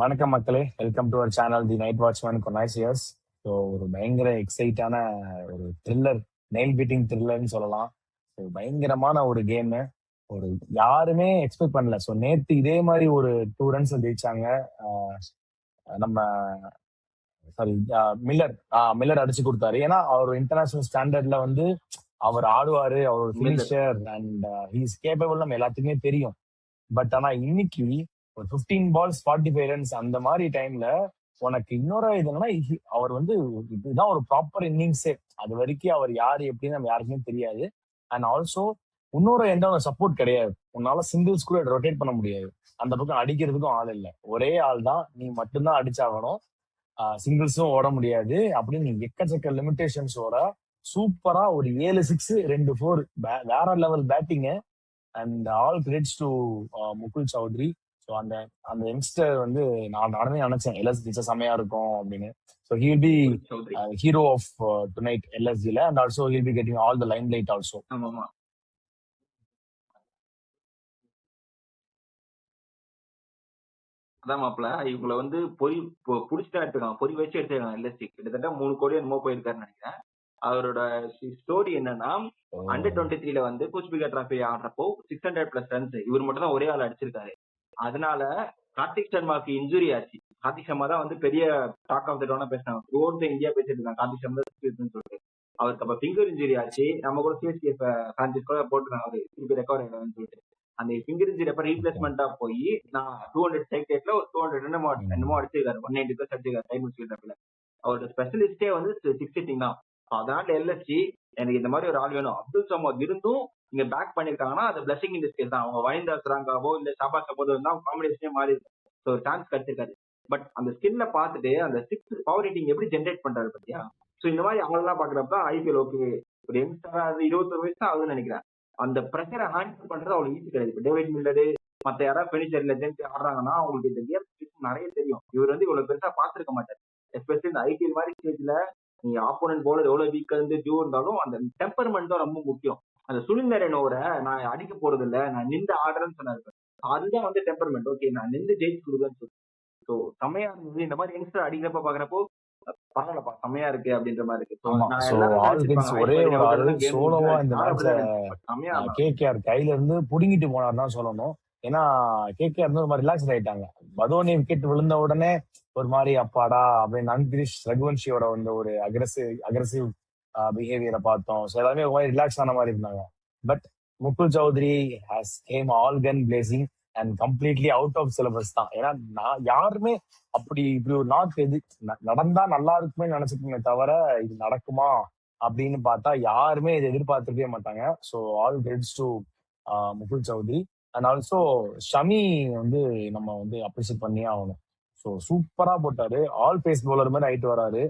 வணக்கம் மக்களே, welcome to our channel the night watchman கொனாசியஸ். ஸோ ஒரு பயங்கர எக்ஸைட்டான ஒரு த்ரில்லர், நெயில் பீட்டிங் த்ரில்லர்னு சொல்லலாம். ஸோ பயங்கரமான ஒரு கேமு. ஒரு யாருமே எக்ஸ்பெக்ட் பண்ணல. ஸோ நேத்து இதே மாதிரி ஒரு 2 ரன்ஸ் ஜெயிச்சாங்க. ஆஹ் நம்ம சாரி மில்லர் மில்லர் அடிச்சு கொடுத்தாரு. ஏன்னா அவர் இன்டர்நேஷனல் ஸ்டாண்டர்ட்ல வந்து அவர் ஆடுவாரு, அவர் ஒரு Miller finisher and he's capable, நம்ம எல்லாத்துக்குமே தெரியும். பட் ஆனா இன்னைக்கு ஒரு 15 பால்ஸ் 45 ரன்ஸ் அந்த மாதிரி டைம்ல உனக்கு இன்னொரு இது என்னன்னா, அவர் வந்து இதுதான் ஒரு ப்ராப்பர் இன்னிங்ஸே. அது வரைக்கும் அவர் யாரு எப்படின்னு நம்ம யாருக்குமே தெரியாது. அண்ட் ஆல்சோ இன்னொரு எந்த ஒரு சப்போர்ட் கிடையாது. உன்னால சிங்கிள்ஸ் கூட ரொட்டேட் பண்ண முடியாது. அந்த பக்கம் அடிக்கிறதுக்கும் ஆள் இல்லை. ஒரே ஆள் தான், நீ மட்டும்தான் அடிச்சாகணும். சிங்கிள்ஸும் ஓட முடியாது அப்படின்னு நீ எக்கச்சக்க லிமிடேஷன்ஸோட சூப்பரா ஒரு 7 6 2 4 வேற level batting. And all credits to Mukul Chaudhary. So அந்த அந்த யங்ஸ்டர் வந்து நானுமே நினைச்சேன் எல்எஸ்ஜி செமையா இருக்கும் அப்படின்னு. So he will be Choudhary. Hero of tonight எல்எஸ்ஜில. And also he'll be getting all the limelight also. ஆமாமா, அதான் மாப்பிள இவங்களை வந்து புடிச்சுதான் எடுத்துருக்காங்க, பொறி வச்சு எடுத்துருக்காங்க. எல்எஸ்சி கிட்டத்தட்ட 3 கோடி என்னமோ போயிருக்காருன்னு நினைக்கிறேன். அவரோட ஸ்டோரி என்னன்னா, அண்டர் 23 வந்து கூச்பிகா டிராபி ஆடுறப்போ 600+ ரன்ஸ் இவர் மட்டும் தான் ஒரே ஆள் அடிச்சிருக்காரு. அதனால கார்த்திக் சர்மாக்கு இன்ஜுரி ஆச்சு. கார்த்திக் சர்மா தான் வந்து பெரிய டாக் ஆஃப் த டவுனா பேசினாங்க. த்ரூ இந்தியா பேசிட்டு இருக்காங்க கார்த்திக் சர்மா சொல்லிட்டு. அவருக்கு அப்ப ஃபிங்கர் இன்ஜுரி ஆச்சு. நம்ம கூட சிஎஸ்கே பிரான்சிஸ் கூட போட்டுருக்காங்க, அவரு திருப்பி ரெக்கவர் ஆயிடுவான்னு சொல்லிட்டு. அந்த ஃபிங்கர் இன்ஜுரி அப்ப ரீப்ளேஸ்மெண்டா போய் நான் 200 ஸ்ட்ரைக் ரேட்ல ஒரு 200 என்னமோ அடிச்சிருக்காரு. 190+ அடிச்சிருக்காரு டைம் முடிச்சிருக்காரு. அவரோட ஸ்பெஷலிஸ்டே வந்து 6 ஹிட்டிங் தான். அதனால எல்எஸ்சி எனக்கு இந்த மாதிரி ஒரு ஆள் வேணும். அப்துல் சமத் இருந்தும் இங்க பேக் பண்ணிருக்காங்கன்னா அது பிளஸிங் இன் டிஸ்கேஸ் தான். அவங்க வனிந்தா சுராங்காவோ இல்ல ஷாபாஸ் சபோதோ தான் காம்பினேஷனே மாறி ஒரு சான்ஸ் கிடைச்சிருக்காரு. பட் அந்த ஸ்கில்ல பார்த்துட்டு அந்த 6 பவர் ஹிட்டிங் எப்படி ஜென்ரேட் பண்றாரு பத்தியா. சோ இந்த மாதிரி அவங்களெல்லாம் பாக்குறப்ப ஐபிஎல் ஓகே, ஒரு யங்ஸ்டரா 21 வயசு தான் ஆகுதுன்னு நினைக்கிறேன். அந்த ப்ரெஷரை ஹேண்டில் பண்றது அவ்வளவு ஈஸி கிடையாது. இப்போ டேவிட் மில்லரு மத்த யாராவது பினிஷர் லெஜெண்ட் ஆடுறாங்கன்னா அவங்களுக்கு இந்த கேம் நிறைய தெரியும். இவர் வந்து இவ்வளவு பெருசா பாத்துருக்க மாட்டார். எஸ்பெஷலி இந்த ஐபிஎல் மாதிரி ஸ்டேஜ்ல நீங்க ஆப்போனன்ட் போலர் எவ்வளவு வீக்கா இருந்து டியூ இருந்தாலும் அந்த டெம்பர்மெண்ட் தான் ரொம்ப முக்கியம். அந்த சுனில் நரேன் ஓவரை நான் அடிக்க போறது இல்ல, நான் நின்று ஆடுறேன்னு சொன்னாரு. அதுதான் வந்து டெம்பர்மெண்ட். ஓகே, நான் நின்று ஜெயிச்சு கொடுக்குறேன்னு சொல்லி. ஸோ செம்மையா இருந்தது. இந்த மாதிரி யங்ஸ்டர் அடிக்கிறப்ப பாக்குறப்போ பரவாயில்லப்பா செம்மையா இருக்கு அப்படின்ற மாதிரி இருக்கு. ஆமா. நான் சோ எல்லாரும் ஆல் கிரெடிட்ஸ் ஒரே ஒரு ஆள் சோலோவா இந்த மேட்ச செம்மையா கேகேஆர் கையில இருந்து புடுங்கிட்டு போனார் தான் சொல்லணும். ஏன்னா கேகேஆர் வந்து ஒரு மாதிரி ரிலாக்ஸ் ஆயிட்டாங்க. பதோனி விக்கெட் விழுந்த உடனே ஒரு மாதிரி அப்பாடா அப்படின்னு அன்கிரிஷ் ரகுவன்ஷியோட வந்து ஒரு அக்ரெசிவ் பிஹேவியரை பார்த்தோம். ஸோ எல்லாமே ஒரு மாதிரி ரிலாக்ஸ் ஆன மாதிரி இருந்தாங்க. But Mukul Chaudhary has came all gun blazing and completely out of syllabus தான். ஏன்னா நான் யாருமே இப்படி ஒரு நாட் எது நடந்தா நல்லா இருக்குமே நினைச்சிருக்கீங்க தவிர இது நடக்குமா அப்படின்னு பார்த்தா யாருமே இதை எதிர்பார்த்துக்கவே மாட்டாங்க. So all credits to Mukul Chaudhary. And also Shami வந்து நம்ம வந்து அப்ரிசியேட் பண்ணியே ஆகணும். ஸோ சூப்பரா போட்டாரு. ஆல் பேஸ் பவுலர் மாதிரி ஆயிட்டு வராரு.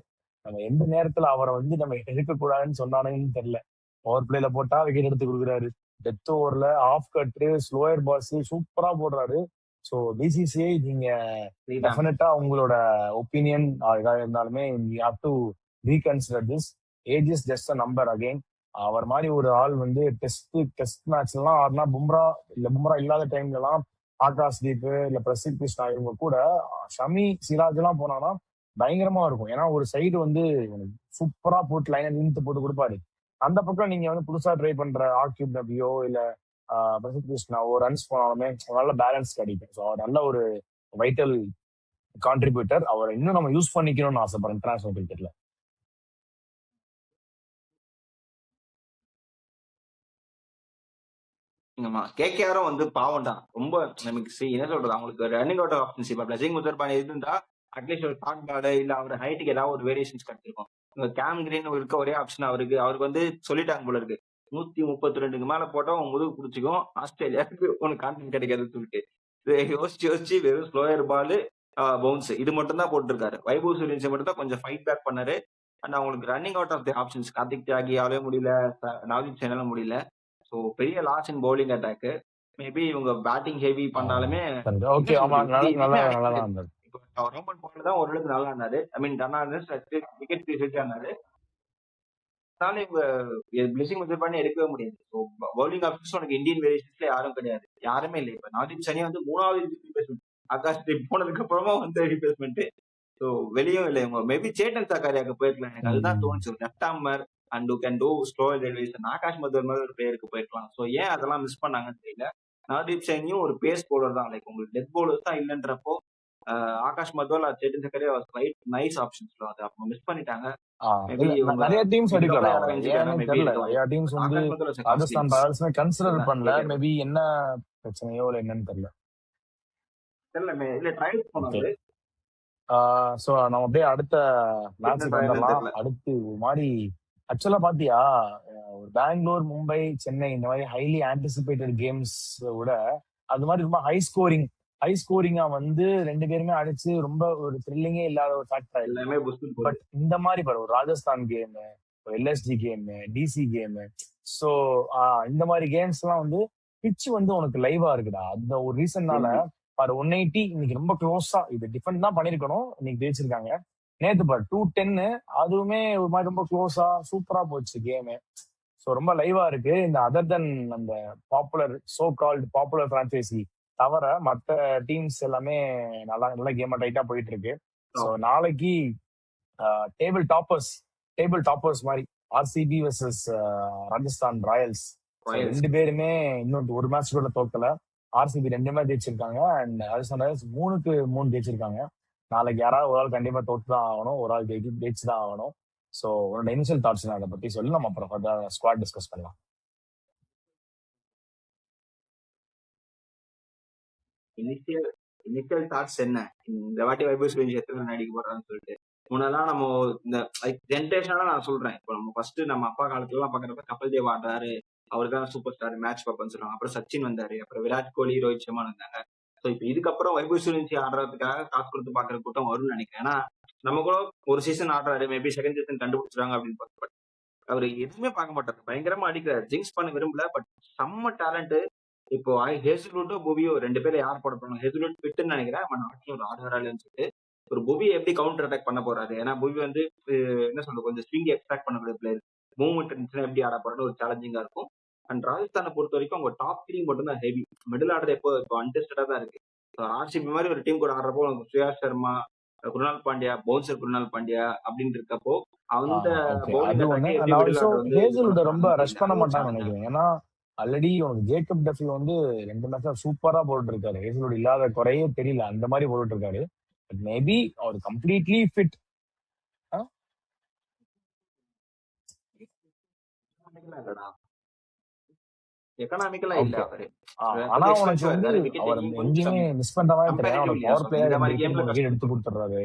நம்ம எந்த நேரத்துல அவரை வந்து நம்ம எடுக்கக்கூடாதுன்னு சொன்னானுன்னு தெரியல. பவர் பிளேல போட்டா விக்கெட் எடுத்து கொடுக்குறாரு. டெத் ஓவர்ல ஆஃப் கட்டு ஸ்லோயர் பால்ஸ் சூப்பரா போடுறாரு. ஸோ பிசிசிஐ நீங்க டெஃபினட்டா உங்களோட ஒப்பீனியன் ஏதாவது இருந்தாலுமே you have to reconsider this. Age is just a number again. அவர் மாதிரி ஒரு ஆள் வந்து டெஸ்ட் மேட்ச் எல்லாம் ஆடினா பும்ரா இல்லாத டைம்ல எல்லாம் ஆகாஷ் தீப் இல்ல பிரசித் கிருஷ்ணா இவங்க கூட ஷமி சிராஜ் எல்லாம் போனானா பயங்கரமா இருக்கும். ஏன்னா ஒரு சைடு வந்து சூப்பரா போட்டு லைனை நிறுத்து போட்டு கொடுப்பாரு. அந்த பக்கம் நீங்க வந்து புதுசா ட்ரை பண்ற ஆக்யூப் நபியோ இல்ல பிரசித் கிருஷ்ணாவோ ரன்ஸ் போனாலுமே நல்ல பேலன்ஸ் கிடைக்கும். ஸோ அவர் நல்ல ஒரு வைட்டல் கான்ட்ரிபியூட்டர். அவரை இன்னும் நம்ம யூஸ் பண்ணிக்கணும்னு ஆசைப்படுறேன் இன்டர்நேஷனல் கிரிக்கெட்ல. ஆமா, கேகேஆரும் வந்து பாவம் தான். ரொம்ப நமக்கு என்ன சொல்றது, அவங்களுக்கு ரன்னிங் அவுட் ஆப்ஷன்ஸ் இப்ப பிளஸிங் முத்தர்பானி இருந்தா அட்லீஸ்ட் ஒரு ஷார்ட் பால் இல்ல அவர் ஹைட்டுக்கு ஏதாவது ஒரு வேரியேஷன்ஸ் கிடைச்சிருக்கும். இங்க கேம் கிரீன் இருக்க ஒரே ஆப்ஷன் அவருக்கு வந்து சொல்லிட்டாங்க போல இருக்கு. 132க்கு மேல போட்டா உன் முதுகு பிடிச்சிக்கும், ஆஸ்திரேலியாவுக்கு உனக்கு கான்டென்ட் கிடைக்காதுன்னு சொல்லிட்டு யோசிச்சு வெறும் ஸ்லோயர் பால் பவுன்ஸ் இது மட்டும் தான் போட்டுருக்காரு. வைபவ் சூரியன்ஸ் மட்டும் தான் கொஞ்சம் ஃபைட் பேக் பண்ணாரு. அண்ட் அவங்களுக்கு running out of the options Karthik தியாகியாலே முடியல, நவதீப் சைனால முடியல. ஸோ பெரிய loss in bowling attack. Maybe இவங்க பேட்டிங் ஹெவி பண்ணாலுமே ஓகே ஆமா நல்லா இருந்தது. ரோமன் பால் தான் ஓரளவுக்கு நல்லா இருந்தாரு. ஐ மீன் விக்கெட் இருந்தாரு. அதனால இவங்க பிளஸிங் மெத்தட் பண்ணி எடுக்கவே முடியாது. ஸோ பவுலிங் ஆப்ஷன்ஸ் உனக்கு இந்தியன் வேரியேஷன்ஸ்ல யாரும் கிடையாது, யாருமே இல்லை. இப்ப நவதீப் சனி வந்து 3வது ஆகாஷ் தீப் போனதுக்கு அப்புறமா வந்து ரீப்ளேஸ்மெண்ட். ஸோ வெளியும் இல்லை, இவங்க மேபி சேட்டன் சக்காரியாக்கு போயிருக்கலாம். எனக்கு அதுதான் தோணுச்சு. Left armour and who can do slow deliveries Akash Madhur மாதிரி ஒரு பிளேயருக்கு போயிருக்கலாம். ஸோ ஏன் அதெல்லாம் மிஸ் பண்ணாங்கன்னு தெரியல. நவதீப் சைனியும் ஒரு பேஸ் பவுலர் தான். லைக் உங்களுக்கு டெத் பவுலர்ஸ் தான் இல்லைன்றப்போ ஆகாஷ் மதுர் சேட்டன் சக்கரியா ரைட் நைஸ் ஆப்ஷன்ஸ்ல அதை அப்போ மிஸ் பண்ணிட்டாங்க. மேபி இவங்க நிறைய டீம்ஸ் எடுக்கல இதுக்கப்புறம் அவரை, யாராவது injured ஆனா ஏன்னு maybe தெரியல. எடுக்க நிறைய வாய்ப்பு இருக்கு. டீம்ஸ் வந்து Akash Madhwal was a Rajasthan costly ராயல்ஸ்மே கன்சிடர் இல்ல பண்ணல. area மேபி என்ன பிரச்சனையோ இல்லை என்னன்னு தெரியல. தெரியல இல்ல ட்ரையல்ஸ் ஓகே, போனாரு. ஸோ நம்ம அப்படியே அடுத்த மேட்சுக்கு வந்துடலாம். தெரியல. அடுத்து ஒரு மாதிரி ஆக்சுவலா பாத்தியா, ஒரு பெங்களூர், மும்பை, சென்னை இந்த மாதிரி ஹைலி ஆன்டிசிபேட்டட் கேம்ஸ் விட அது மாதிரி ரொம்ப ஹை ஸ்கோரிங்கா வந்து ரெண்டு பேருமே அடிச்சு ரொம்ப ஒரு த்ரில்லிங்கே இல்லாத ஒரு ஃபேக்டர் ஆயிருக்கு. எல்லாமே புஷ்னு போகுது. பட் இந்த மாதிரி பாரு, ஒரு ராஜஸ்தான் கேம், ஒரு LST game, DC game, so இந்த மாதிரி கேம்ஸ் எல்லாம் வந்து பிச் வந்து உனக்கு லைவா இருக்குடா. அந்த ஒரு ரீசன்னால பாரு 180 இன்னைக்கு ரொம்ப க்ளோஸா இது டிஃபெண்ட் தான் பண்ணிருக்கணும், இன்னைக்கு ஜெயிச்சிருக்காங்க. நேத்து பாரு 210 அதுவுமே ஒரு மாதிரி ரொம்ப க்ளோஸா சூப்பரா போச்சு கேமு. ஸோ ரொம்ப லைவா இருக்கு. இந்த அதர் தென் அந்த popular so called popular franchisee தவிர மற்ற டீம்ஸ் எல்லாமே நல்லா நல்ல கேமா டைட்டா போயிட்டு இருக்கு. ஸோ நாளைக்கு டேபிள் டாப்பர்ஸ் மாதிரி ஆர்சிபி வர்சஸ் ராஜஸ்தான் ராயல்ஸ். ரெண்டு பேருமே இன்னொரு ஒரு மேட்ச் கூட தோக்கல. ஆர்சிபி 2 மேட்ச் ஜெயிச்சிருக்காங்க அண்ட் ராஜஸ்தான் ராயல்ஸ் 3-3 ஜெயிச்சிருக்காங்க. நாளைக்கு யாராவது ஒரு ஆள் கண்டிப்பா தோத்து தான் ஆகணும், ஒரு ஆள் ஜெயிச்சு தான் ஆகணும். ஸோ உன்னோட இனிஷியல் தாட்ஸ் அதை பத்தி சொல்லி நம்ம அப்புறம் ஸ்குவாட் டிஸ்கஸ் பண்ணலாம். இனிஷியல் தாட்ஸ் என்ன, இந்த வாட்டி வைபவ் சூரியவன்ஷி எத்தனை ரன் அடிக்க போறான்னு சொல்லிட்டு. முன்னெல்லாம் நம்ம இந்த ஜென்ரேஷனா நான் சொல்றேன், இப்போ நம்ம ஃபர்ஸ்ட் நம்ம அப்பா காலத்துல எல்லாம் பாக்குறப்ப கபில் தேவ் ஆடுறாரு, அவருதான் சூப்பர் ஸ்டார், மேட்ச் பார்ப்பேன்னு சொல்லுவாங்க. அப்புறம் சச்சின் வந்தாரு, அப்புறம் விராட் கோலி, ரோஹித் சர்மா வந்தாங்க. ஸோ இப்போ இதுக்கப்புறம் வைபவ் சூரியவன்ஷி ஆடுறதுக்காக காசு கொடுத்து பாக்குற கூட்டம் வரும்னு நினைக்கிறேன். ஏன்னா நம்ம கூட ஒரு சீசன் ஆடுறாரு, மேபி செகண்ட் சீசன் கண்டுபிடிச்சிருக்காங்க அப்படின்னு பார்த்து. பட் அவர் எதுவுமே பார்க்க மாட்டாரு, பயங்கரமா அடிக்கிறார். ஜிங்ஸ் பண்ண விரும்பல, பட் செம்ம டேலண்ட். இப்போ ஹேசல்வுட்டும் புவியும் 2 பேரும் யார் போட போறாங்க? ஹேசல்வுட் ஃபிட்னு நினைக்கிறேன், அவன் நாட்டில் ஒரு ஆடுறாருன்னு சொல்லிட்டு. ஒரு புவி எப்படி கவுண்டர் அட்டாக் பண்ண போறாரு? ஏன்னா புவி வந்து என்ன சொல்றது, கொஞ்சம் ஸ்விங் எக்ஸ்ட்ராக்ட் பண்ணக்கூடிய பிளேயர். மூவ்மெண்ட் இருந்துச்சுன்னா எப்படி ஆட போறாரு ஒரு சேலஞ்சிங்கா இருக்கும். அண்ட் ராஜஸ்தானை பொறுத்த வரைக்கும் அவங்க டாப் 3 மட்டும் தான் ஹெவி. மிடில் ஆர்டர் இப்போ அன்டெஸ்டடா தான் இருக்கு. ஆர்சிபி மாதிரி ஒரு டீம் கூட ஆடுறப்போ சுயா சர்மா, குருணால் பாண்டியா, பவுன்சர் குருணால் பாண்டியா அப்படின்னு இருக்கப்போ அந்த அது ஒண்ணு. ஹேசல்வுட் ரொம்ப ரஷ் பண்ண மாட்டாங்கன்னு நினைக்கிறேன். ஏன்னா ஆல்ரெடி உனக்கு ஜேக்கப் டஃபி வந்து 2 மேட்சா சூப்பரா போட்டு இருக்காரு. ஹேசல்வுட் இல்லாத குறையே தெரியல, அந்த மாதிரி போட்டு இருக்காரு. பட் மேபி அவர் கம்ப்ளீட்லி ஃபிட். எக்கனாமிக்கலா இல்ல அவரு. ஆனா உனக்கு வந்து அவர் எங்கேயுமே மிஸ் பண்ற மாதிரி தெரியாது. அவனுக்கு பவர் பிளேயர் எடுத்து கொடுத்துறாரு.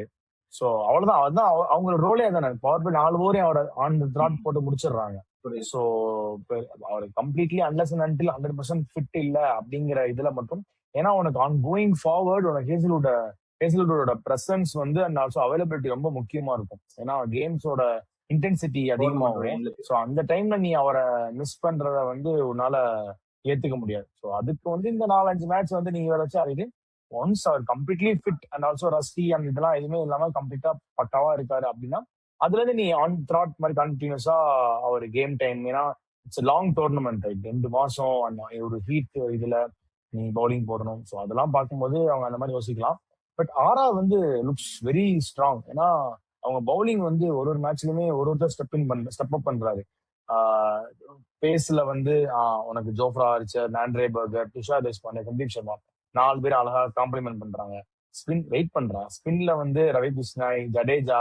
சோ அவ்வளவுதான், அதுதான் அவங்களோட ரோலே தானே. பவர் பிளே 4 ஓவரையும் அவரை ஆன் த்ராட் போட்டு முடிச்சிடுறாங்க. சோ அவர் completely unless and until 100% fit இல்ல அப்படிங்கிற இதுல மட்டும். ஏன்னா உனக்கு ஆன் கோயிங் ஃபார்வர்ட் உனக்கு ஹேசல்வுட்டோட பிரசன்ஸ் வந்து அண்ட் ஆல்சோ அவைலபிலிட்டி ரொம்ப முக்கியமா இருக்கும். ஏன்னா கேம்ஸோட இன்டென்சிட்டி அதிகமாகும். ஸோ அந்த டைம்ல நீ அவரை மிஸ் பண்றத வந்து உன்னால ஏத்துக்க முடியாது. ஸோ அதுக்கு வந்து இந்த 4-5 மேட்ச் வந்து நீங்க வேற வச்சு ஆடிட்டு ஒன்ஸ் அவர் completely fit and also rusty and இதெல்லாம் எதுவுமே இல்லாம கம்ப்ளீட்டா பக்காவா இருக்காரு அப்படின்னா அதுல இருந்து நீ ஆன் த்ராட் மாதிரி கண்டினியூஸா அவர் கேம் டைம். ஏன்னா இட்ஸ் லாங் டோர்னமெண்ட், 2 மாசம் ஒரு ஹீட் இதுல நீ பவுலிங் போடணும். ஸோ அதெல்லாம் பார்க்கும்போது அவங்க அந்த மாதிரி யோசிக்கலாம். பட் ஆரா வந்து லுக்ஸ் வெரி ஸ்ட்ராங். ஏன்னா அவங்க பவுலிங் வந்து ஒரு மேட்ச்லயுமே ஒருத்தர் ஸ்டெப் அப் பண்றாரு. பேஸ்ல வந்து உனக்கு Jofra Archer, Nandre Burger, Tushar Deshpande, Sandeep Sharma 4 பேர் அழகா காம்ப்ளிமெண்ட் பண்றாங்க. ஸ்பின் வெயிட் பண்றான். ஸ்பின்ல வந்து ரவி பிஷ்னாய், ஜடேஜா,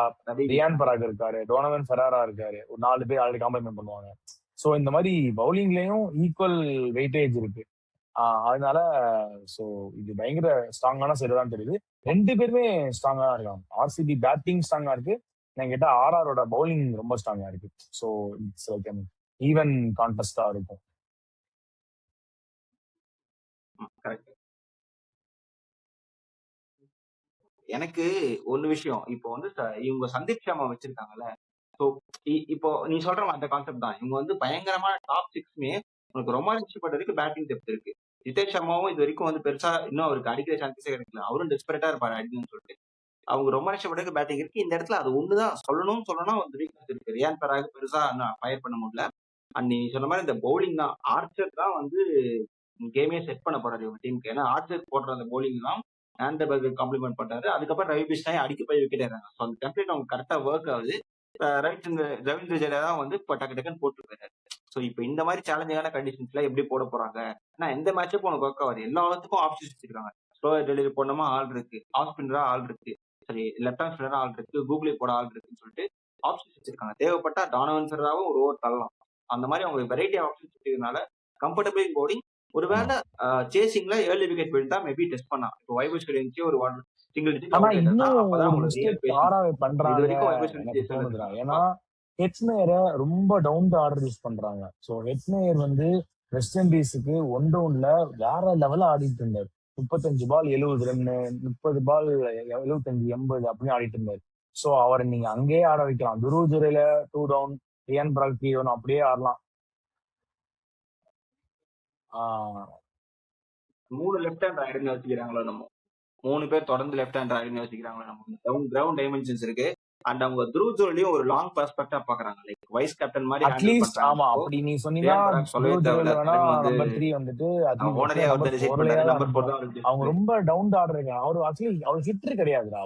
ரியான் பராக் இருக்காரு, டோனவன் ஃபெராரா இருக்காரு. ஒரு 4 பேர் ஆல்ரெடி காம்ப்ளிமெண்ட் பண்ணுவாங்க. ஸோ இந்த மாதிரி பவுலிங்லயும் ஈக்குவல் வெயிட்டேஜ் இருக்கு. அதனால ஸோ இது பயங்கர ஸ்ட்ராங்கான சைடு தான் தெரியுது. 2 பேருமே ஸ்ட்ராங்கா தான் இருக்காங்க. ஆர்சிபி பேட்டிங் ஸ்ட்ராங்கா இருக்கு, நான் கேட்டா ஆர்ஆரோட பவுலிங் ரொம்ப ஸ்ட்ராங்கா இருக்கு. So it's like even Contessa இருக்கும். எனக்கு ஒரு விஷயம், இப்போ வந்து இவங்க சந்தீப் சர்மா வச்சிருக்காங்கல்ல. ஸோ இப்போ நீ சொல்ற அந்த கான்செப்ட் தான். இவங்க வந்து பயங்கரமா டாப் 6மே உனக்கு ரொம்ப பண்றதுக்கு பேட்டிங் டெப்த் இருக்கு. ஜிதேஷ் சர்மாவும் இது வரைக்கும் வந்து பெருசா இன்னும் அவருக்கு அடிக்கிற சான்சஸே கிடைக்கல. அவரும் டெஸ்பரேட்டா இருப்பாரு அடிக்கணும்னு சொல்லிட்டு. அவங்க ரொம்ப பண்றதுக்கு பேட்டிங் இருக்கு. இந்த இடத்துல அது ஒண்ணுதான் சொல்லணும்னா வந்து வீக்னஸ் இருக்கு. ரியான் பராக் பெருசா ஃபயர் பண்ண முடியல. அண்ட் நீ சொன்ன மாதிரி இந்த பவுலிங் தான், ஆர்ச்சர் தான் வந்து கேமே செட் பண்ண போறாரு இவங்க டீமுக்கு. ஏன்னா ஆர்ச்சர் போடுற அந்த பவுலிங் தான் ஆண்டர்பர்க் காம்ப்ளிமெண்ட் பண்றாரு. அதுக்கப்புறம் ரவி பிஷ்னாய் அடிக்க போய் விக்கெட் ஏறாங்க. ஸோ அந்த டெம்ப்ளேட் அவங்க கரெக்டா ஒர்க் ஆகுது. ரவீந்திர ஜடேஜா தான் வந்து இப்போ டக்கு டக்குன்னு போட்டு போயிட்டாரு. ஸோ இப்போ இந்த மாதிரி சேலஞ்சிங்கான கண்டிஷன்ஸ்ல எப்படி போட போறாங்க? ஏன்னா எந்த மேட்சுக்கும் உனக்கு ஒர்க் ஆகாது. எல்லாத்துக்கும் ஆப்ஷன்ஸ் வச்சிருக்காங்க. ஸ்லோவர் டெலிவரி போடணுமா ஆள் இருக்கு, ஆஃப் ஸ்பின்னரா ஆள் இருக்கு, சரி லெஃப்ட் ஹேண்ட் ஸ்பின்னரா ஆள் இருக்கு, கூகுளே போட ஆள் இருக்குன்னு சொல்லிட்டு ஆப்ஷன்ஸ் வச்சிருக்காங்க. தேவைப்பட்டா டானவன் சர்ராவும் ஒரு ஓவர் தள்ளலாம். அந்த மாதிரி அவங்க வெரைட்டி ஆப்ஷன்ஸ் வச்சிருக்கனால கம்ஃபர்டபிள் போர்டிங். ஒருவேளை சேசிங்ல ஏர்லி விக்கெட் விழுந்தா மேபி டெஸ்ட் பண்ணலாம். இப்போ வைபஸ்கர் இருந்துச்சு ஒரு சிங்கிள் டிஜிட் ஆனா அவுட் ஆயிட்டாருன்னா இன்னும் அப்பதான் ஒரு அவங்களுக்கு ரியல் மிஸ்டேக் பேஷன்ஸ். ஆராவே இது பண்றாங்க வரைக்கும் வைபஸ்கர் எனக்கு தோணுதுடா. சொல்லுது. ஏன்னா ஹெட்மேயர ரொம்ப டவுன் டு ஆர்டர் யூஸ் பண்றாங்க. ஸோ ஹெட்மேயர் வந்து வெஸ்ட் இண்டீஸுக்கு ஒன் டவுன்ல வேற லெவல்ல ஆடிட்டு இருந்தார். 35 பால் 70 ரன், 30 பால் 75 80 அப்படின்னு ஆடிட்டு இருந்தார். ஸோ அவரை நீங்க அங்கேயே ஆட வைக்கலாம். துருவ் ஜுரேல 2 டவுன், ரியான் பராக் 3 டவுன் அப்படியே ஆடலாம். ஆஹ் 3 லெஃப்ட் ஹேண்ட் ரைடர்னு வச்சுக்கிறாங்களோ நம்ம, 3 பேர் தொடர்ந்து லெஃப்ட் ஹேண்ட் ரைடர்னு வச்சுக்கிறாங்களோ நம்ம. கிரவுண்ட் டைமென்ஷன்ஸ் இருக்கு. அண்ட் அவங்க துருவ் ஜுரேலையும் ஒரு லாங் பெர்ஸ்பெக்டா பாக்குறாங்க. லைக் வைஸ் கேப்டன் மாதிரி ஹேண்டில் அட்லீஸ்ட் பண்றாங்க. ஆமா, இப்போ அப்படி நீ சொன்னீங்கன்னா ரியான் பராக் சொல்லவே துருவ் ஜுரேல் தேவையில்ல. வேணா தலைமை வந்து நம்பர் 3 வந்துட்டு அட்லீஸ்ட் ஓனரே அவர் நம்பர் தான் டிசைட் 4லயே பண்ணாரு. நம்பர் 4 அனுப்பலாம். தான் அவருக்கு அவங்க best. ரொம்ப டவுன் ஆடுறாங்க. அவரு ஆக்சுவலி அவர் ஹிட்டர் கிடையாதுடா.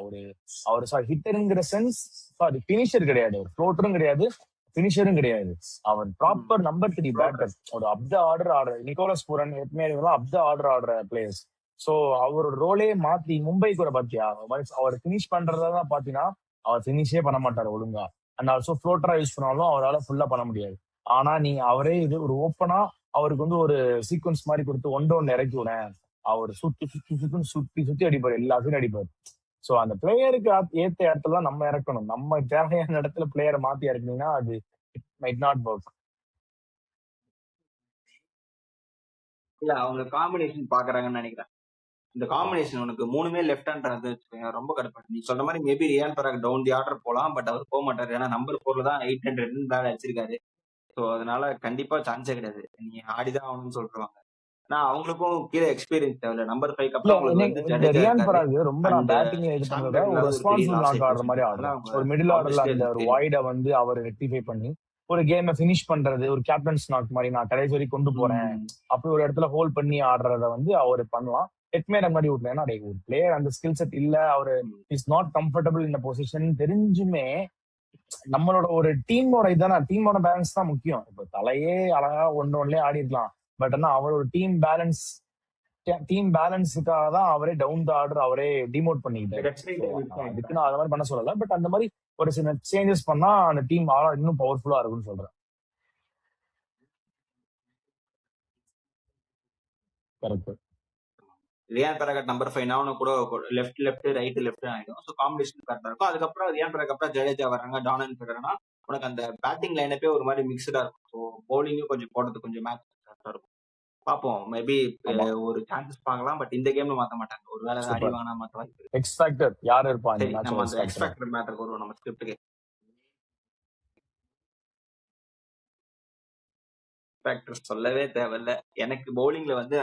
அவர் சாரி ஹிட்டருங்கிற சென்ஸ், சாரி பினிஷர் கிடையாது. அவர் ஃப்ளோட்டரும் கிடையாது, பினிஷரும் கிடையாது. அவர் ப்ராப்பர் நம்பர் 3 பேட்டர். ஒரு அப் த ஆர்டர் ஆடுற Nicholas Pooran, Hetmyer up the order ஆடுற பிளேயர்ஸ். சோ அவரோட ரோலே மாத்தி மும்பை கூட பாத்தியா, அவர் பினிஷ் பண்றதான் பாத்தீங்கன்னா அவர் பினிஷே பண்ண மாட்டாரு ஒழுங்கா. அண்ட் ஆல்சோ ஃப்ளோட்டரா யூஸ் பண்ணாலும் அவரால் ஃபுல்லா பண்ண முடியாது. ஆனா நீ அவரே இது ஒரு ஓப்பனா அவருக்கு வந்து ஒரு சீக்வன்ஸ் மாதிரி கொடுத்து ஒன் டவுன் இறக்கி விடேன், அவர் சுத்தி சுத்தி சுத்தி சுத்தி சுத்தி அடிப்பார், எல்லாத்தையும் அடிப்பார். சோ அந்த பிளேயருக்கு ஏத்த இடத்துல தான் நம்ம இறக்கணும். நம்ம தேவையான இடத்துல பிளேயரை மாத்தி இறக்குனீங்கன்னா அது மைட் நாட் ஒர்க். இல்ல அவங்க காம்பினேஷன் பாக்குறாங்கன்னு நினைக்கிறேன். இந்த காம்பினேஷன் உனக்கு 3மே லெஃப்ட் ஹேண்ட் வச்சுக்கோங்க, ரொம்ப கடுப்பாடு. நீ சொல்ற மாதிரி maybe Riyan Parag down the order போலாம், பட் அவர் போக மாட்டாரு. ஏன்னா நம்பர் 4ல தான் 800 பேட் வச்சிருக்காரு. ஸோ அதனால கண்டிப்பா சான்ஸே கிடையாது. நீ ஆடிதான் ஆகணும்னு சொல்றாங்க. நான் அவங்களுக்கும் கீழே எக்ஸ்பீரியன்ஸ் தேவையில்ல. நம்பர் 5க்கு இல்ல அப்புறம் அவங்களுக்கு வந்து இந்த ஜடேஜா ரியான் இருக்காரு. பராக் ரொம்ப நான் அண்ட் பேட்டிங் இது ஷான் பண்றத ஒரு பெரிலாவது ஒரு பெரிய ரெஸ்பான்சிபிள் லாஸ் நாக் ஆகி ஆடுற போச்சு. மாதிரி அதனால ஆடுறான். அவங்க ஒரு மிடில் ஆர்டர்ல ஆப்வியஸ்லி அந்த அது ஒரு தெரியும். வாய்டை வந்து அவர் ரெக்டிஃபை பண்ணி ஒரு கேமை ஃபினிஷ் பண்றது, ஒரு கேப்டன்ஸ் நாக் மாதிரி நான் கடைசி வரைக்கும் கொண்டு போறேன் அப்படி ஒரு இடத்துல ஹோல்ட் பண்ணி ஆடுறத வந்து அவர் பண்ணலாம். ஹெட்மேயர் மாதிரி விடல. ஏன்னா ஒரு பிளேயர் அந்த ஸ்கில் செட் இல்ல, அவரு இஸ் நாட் கம்ஃபர்டபுள் இந்த பொசிஷன் தெரிஞ்சுமே நம்மளோட ஒரு டீமோட இதான டீமோட பேலன்ஸ் தான் முக்கியம். இப்ப தலையே அழகா ஒன்னுலயே ஆடி இருக்கலாம். பட் ஆனா அவரோட டீம் பேலன்ஸுக்காக தான் அவரே டவுன் த ஆர்டர் அவரே டிமோட் பண்ணிக்கிட்டாரு. So, அதுக்கு நான் அது மாதிரி பண்ண சொல்லல. பட் அந்த மாதிரி ஒரு சில சேஞ்சஸ் பண்ணா அந்த டீம் இன்னும் பவர்ஃபுல்லா இருக்கும்னு சொல்றேன். கரெக்ட். ரியான் பராக் நம்பர் 5 கூட லெஃப்ட் ரைட் ஆயிடும். ஸோ காம்பினேஷன் கரெக்டா இருக்கும். அதுக்கப்புறம் ரியான் பராக் அப்புறம் ஜடேஜா வர்றாங்க, டானன் பெரேரா. உனக்கு அந்த பேட்டிங் லைனப்பே ஒரு மாதிரி மிக்சடா இருக்கும். ஸோ பவுலிங்கும் கொஞ்சம் போடுறது கொஞ்சம் மேட்ச் கரெக்டா இருக்கும். பார்ப்போம், மேபி ஆமா, ஒரு சான்சஸ் பார்க்கலாம். பட் இந்த கேம்ல மாத்த மாட்டாங்க. ஒரு வேலை அடி சூப்பர். வாங்கினா மாத்த வாய்ப்பு இருக்கு. எக்ஸ் ஃபேக்டர் யார் இருப்பா இந்த சரி, மேட்சோட நம்ம எக்ஸ் அந்த எக்ஸ் ஃபேக்டர்? ஃபேக்டர் மேட்டருக்கு வருவோம். நம்ம ஸ்கிரிப்டுக்கு ஃபேக்டர் சொல்லவே தேவையில்ல. எனக்கு பவுலிங்ல வந்து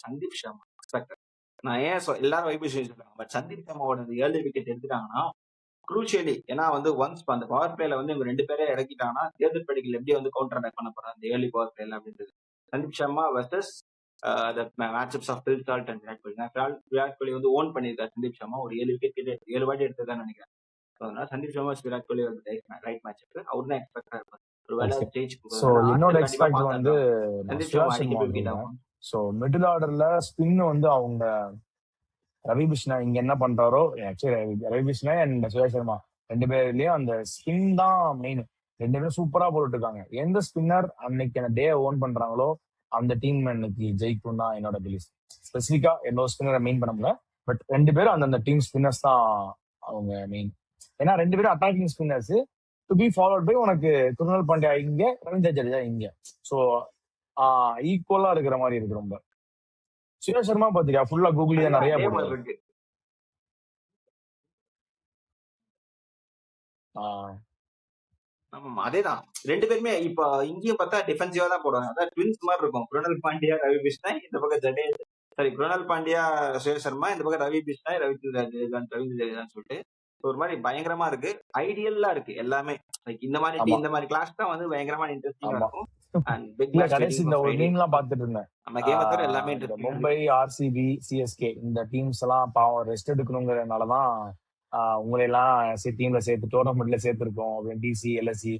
சந்தீப் சர்மா எக்ஸ்பெக்டர். நான் ஏன் எல்லாரும் வைபேஷன் சொல்றாங்க, பட் சந்தீப் சர்மாவோட ஏர்லி விக்கெட் எடுத்துட்டாங்கன்னா குரூஷியலி. ஏன்னா வந்து ஒன்ஸ் அந்த பவர் பிளேல வந்து இவங்க 2 பேரே இறக்கிட்டாங்கன்னா தேர்தல் படிகள் எப்படி வந்து கவுண்டர் அட்டாக் பண்ண போறாங்க அந்த ஏர்லி பவர் பிளேல அப்படின்றது. Sandeep Sharma versus matchups of Phil Salt and Virat Kohli. Virat Kohli வந்து ஓன் பண்ணியிருக்காரு சந்தீப் சர்மா. ஒரு 7 விக்கெட் 7 வாட்டி எடுத்ததான் நினைக்கிறேன். அதனால சந்தீப் சர்மா விராட் கோலி ரைட் மேட்ச் அவர் தான் எக்ஸ்பெக்டா இருப்பாரு. ஒரு வேலை ஓகே. ஜெயிச்சு ஸோ என்னோட எக்ஸ் கண்டிப்பா ஃபேக்டர் வந்து பாத்துருக்கலாம். நான் சந்தீப் சுயாஷ் சர்மா சர்மா அடிக்கடி விக்கெட் சொல்றேன். ஆகும். ஸோ மிடில் ஆர்டர்ல ஸ்பின் வந்து அவங்க ரவி பிஷ்ணா இங்க என்ன பண்றாரோ, ஆக்சுவலி ரவி பிஷ்ணா அண்ட் சுரேஷ் சர்மா 2 பேர்லயும் அந்த ஸ்பின் தான் மெயின். 2 பேரும் சூப்பரா போட்டுட்டு இருக்காங்க. எந்த ஸ்பின்னர் அன்னைக்கு அந்த டே ஓன் பண்றாங்களோ அந்த டீம் இன்னைக்கு ஜெயிக்கும் தான் என்னோட பிலீஃப். ஸ்பெசிஃபிக்கா என்னோட ஸ்பின்னரை மெயின் பண்ண முடியல. பட் 2 பேரும் அந்தந்த டீம் ஸ்பின்னர்ஸ் தான் அவங்க மெயின். ஏன்னா 2 பேரும் attacking spinners to be followed by உனக்கு குருணால் பாண்டியா இங்க, ரவீந்திர ஜடேஜா இங்க. ஸோ ஈக்குவலா இருக்கிற மாதிரி இருக்கு ரொம்ப. சுரேஷ் சர்மா பாத்தியா ஃபுல்லா கூகுளியா நிறைய அதே மாதிரி போடுவாரு. இருக்கு. ஆமா, அதேதான். 2 பேருமே இப்ப இங்கேயும் பார்த்தா டிஃபென்சிவா தான் போடுவாங்க. அதான் ட்வின்ஸ் மாதிரி இருக்கும். குருணால் பாண்டியா, ரவி பிஷ்ணாய், இந்த பக்கம் ஜடேஜா. சாரி, குருணால் பாண்டியா, சுரேஷ் சர்மா, இந்த பக்கம் ரவி பிஷ்ணாய், ரவீந்திர ஜடேஜான்னு சொல்லிட்டு ஒரு மாதிரி பயங்கரமா இருக்கு. ஐடியலா இருக்கு எல்லாமே. லைக் இந்த மாதிரி ஆமா, இந்த மாதிரி கிளாஸ் தான் வந்து பயங்கரமா இன்ட்ரெஸ்டிங்கா ஆமா. இருக்கும். அண்ட் பிக் இல்ல மேட்ச் கடைசி வெயிட்டிங் இந்த ஃபார் ஒரு ஃப்ரைடே. மீம்லாம் பார்த்துட்டு இருந்தேன். நம்ம கேமை தவிர எல்லாமே இந்த இன்ட்ரெஸ்டிங்கா இருக்கு. மும்பை, ஆர்சிபி, சிஎஸ்கே இந்த டீம்ஸ் எல்லாம் பாவம் ரெஸ்ட் எடுக்கணுங்கிறதுனாலதான் உங்களை எல்லாம் டீம்ல சேர்த்து டோர்னமெண்ட்ல சேர்த்திருக்கோம் அப்படின்னு டிசி, எல்எஸ்சி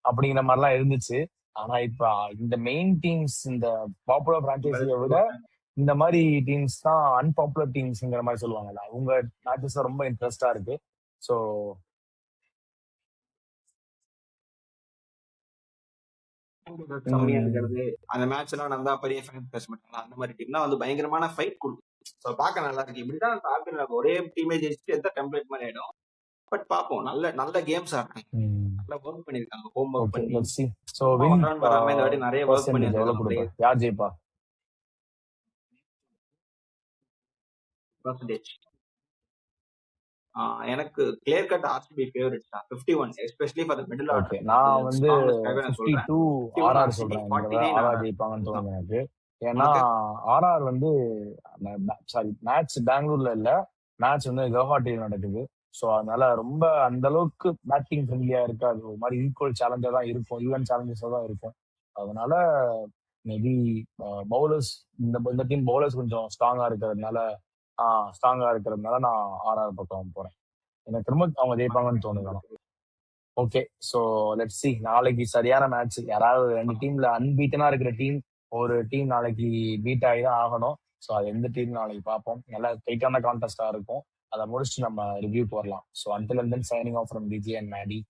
அப்படிங்கிற மாதிரிலாம் இருந்துச்சு. ஆனா இப்ப இந்த மெயின் டீம்ஸ், இந்த பாப்புலர் பிரான்ச்சைசியை விட இந்த மாதிரி டீம்ஸ் தான் அன்பாப்புலர் டீம்ஸ்ங்கிற மாதிரி சொல்லுவாங்கல்ல, அவங்க மேட்சஸ் ரொம்ப இன்ட்ரெஸ்டா இருக்கு. ஸோ கம்மியா இருக்கிறது, அந்த மேட்ச் எல்லாம் நடந்தா பெரிய ஃபேன் பேச மாட்டாங்களா, அந்த மாதிரி டீம்னா வந்து பயங்கரமான ஃபைட் கொடுக்கும். ஸோ பார்க்க நல்லா இருக்கு. இப்படிதான் ஆப்பிள் ஒரே டீமே ஜெயிச்சு எந்த டெம்ப்ளேட் மாதிரி ஆயிடும். பட் பார்ப்போம், நல்ல நல்ல கேம்ஸ் ஆடுறாங்க, நல்லா ஒர்க் பண்ணிருக்காங்க, ஹோம் ஒர்க் ஓகே, பண்ணி. Let's see. ஸோ சும்மா வின் வரான்னு வராம இந்த வாட்டி நிறைய ஒர்க் பண்ணி பர்சன்டேஜ் எவ்வளவு வந்திருக்காங்க கொடுப்பா, பிளேயர்ஸ். யார் ஜெயிப்பா? பர்சன்டேஜ் எனக்கு கிளியர் கட் ஆர்சிபி ஃபேவரட் தான், 51, especially for the middle okay, order. நான் வந்து ஸ்ட்ராங்கஸ்ட்காக நான் சொல்றேன். 52 51 ஆர்ஆர் ஆர்சிபி, சொல்றேன். இந்த 49 ஆர்ஆர் ஆர்ஆர். ஜெயிப்பாங்கன்னு தோணுது எனக்கு. ஏன்னா உனக்கு ஆர்ஆர் வந்து சாரி, மேட்ச் பெங்களூர்ல இல்ல, மேட்ச் வந்து கவுஹாட்டியில் நடக்குது. ஸோ அதனால ரொம்ப அந்த அளவுக்கு பேட்டிங் ஃப்ரெண்ட்லியா இருக்காது, ஒரு மாதிரி ஈக்குவல் சேலஞ்சா தான் இருக்கும், ஈவன் சேலஞ்சஸா தான் இருக்கும். அதனால மேபி பவுலர்ஸ், இந்த டீம் பவுலர்ஸ் கொஞ்சம் ஸ்ட்ராங்கா இருக்கிறதுனால நான் ஆர்ஆர் பக்கம் போறேன். எனக்கு திரும்ப அவங்க ஜெயிப்பாங்கன்னு தோணுது. Okay, so let's see. நாளைக்கு சரியான மேட்ச். யாராவது ரெண்டு டீம்ல அன்பீட்டனா இருக்கிற டீம், ஒரு டீம் நாளைக்கு பீட் ஆகி தான் ஆகணும். ஸோ அது எந்த டீம் நாளைக்கு பார்ப்போம். நல்லா டைட்டான கான்டெஸ்டா இருக்கும். அதை முடிச்சுட்டு நம்ம ரிவ்யூக்கு வரலாம். So until and then signing off from DJ and Maddie.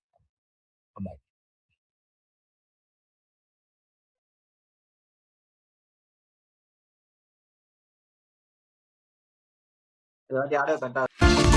Bye. இந்த வாட்டி ஆட கரெக்டா